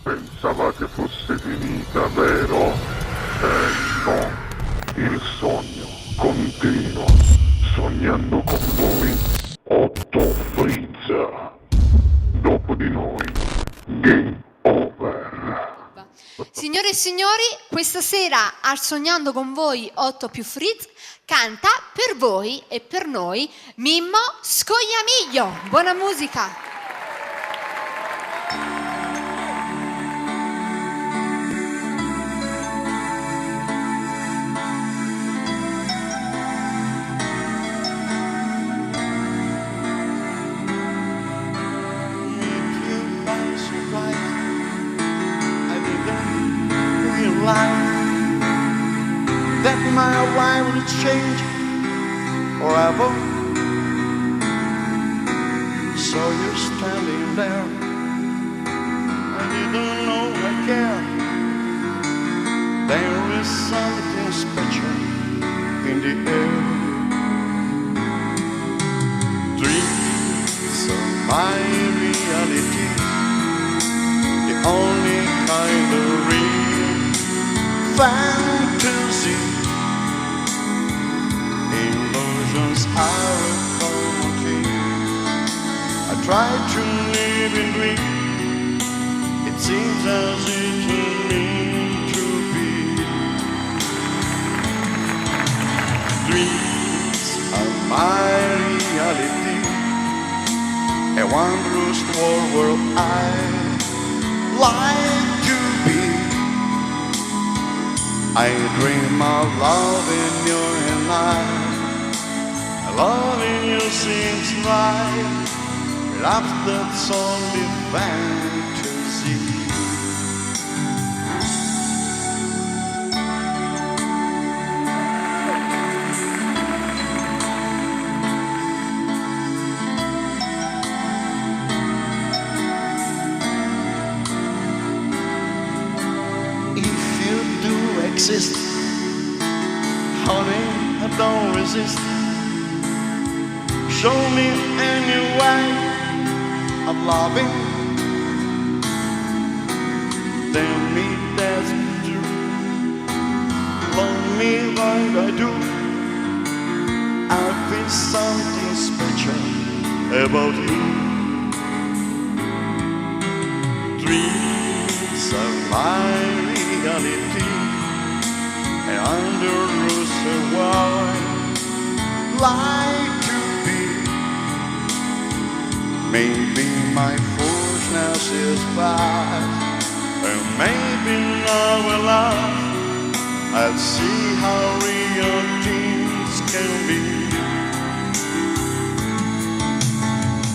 Pensavate fosse finita, vero? No, il sogno continua, sognando con voi, Otto Frizza. Dopo di noi, game over. Signore e signori, questa sera al Sognando con voi 8 più Fritz canta per voi e per noi Mimmo Scogliamiglio. Buona musica! That my life will change forever. So you're standing there, I didn't know I care. There is something special in the air. Dreams are my reality, the only kind of real fantasy. Illusions are a common thing. I try to live in dream. It seems as it will mean to be. Dreams are my reality, a wondrous world where I like to be. I dream of loving you and loving you seems right. Love that's only fantasy. If you do exist, honey, I don't resist. Show me any way of loving. Tell me that's true. Love me like I do. I feel something special about you. Dreams are my reality, and under rules of wide like to be. Maybe my foolishness is past, and maybe now at last I'll see how real things can be.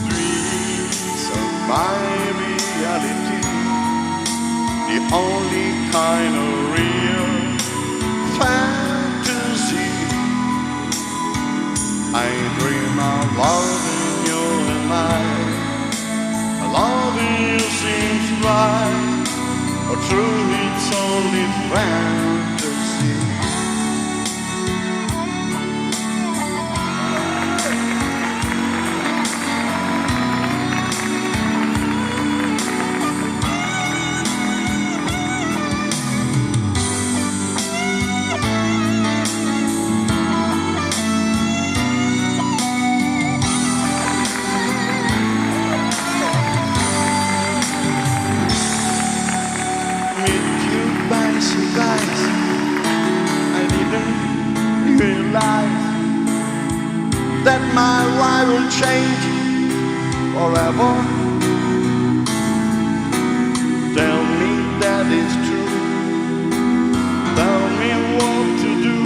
Dreams are my reality, the only kind of real fantasy. I dream of loving you and loving you seems right, or true it's only fantasy. Surprise, I didn't realize that my life will change forever. Tell me that it's true. Tell me what to do.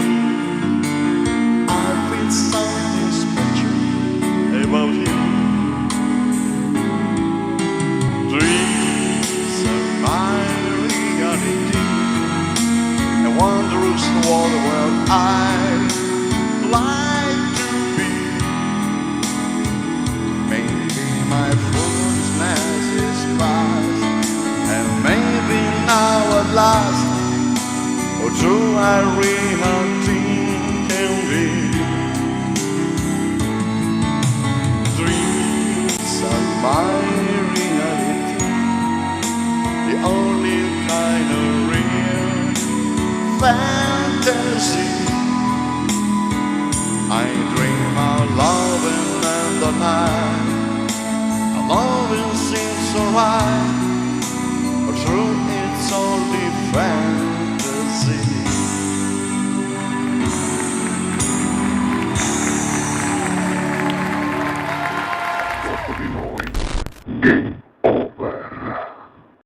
I feel something special about you. Dreams are my reality, wondrous world where I like to be. Maybe my foolishness is past, and maybe now at last, or true I real thing can be. Dreams are my reality, the only kind of real fantasy. I dream of loving in the night. Loving seems so right.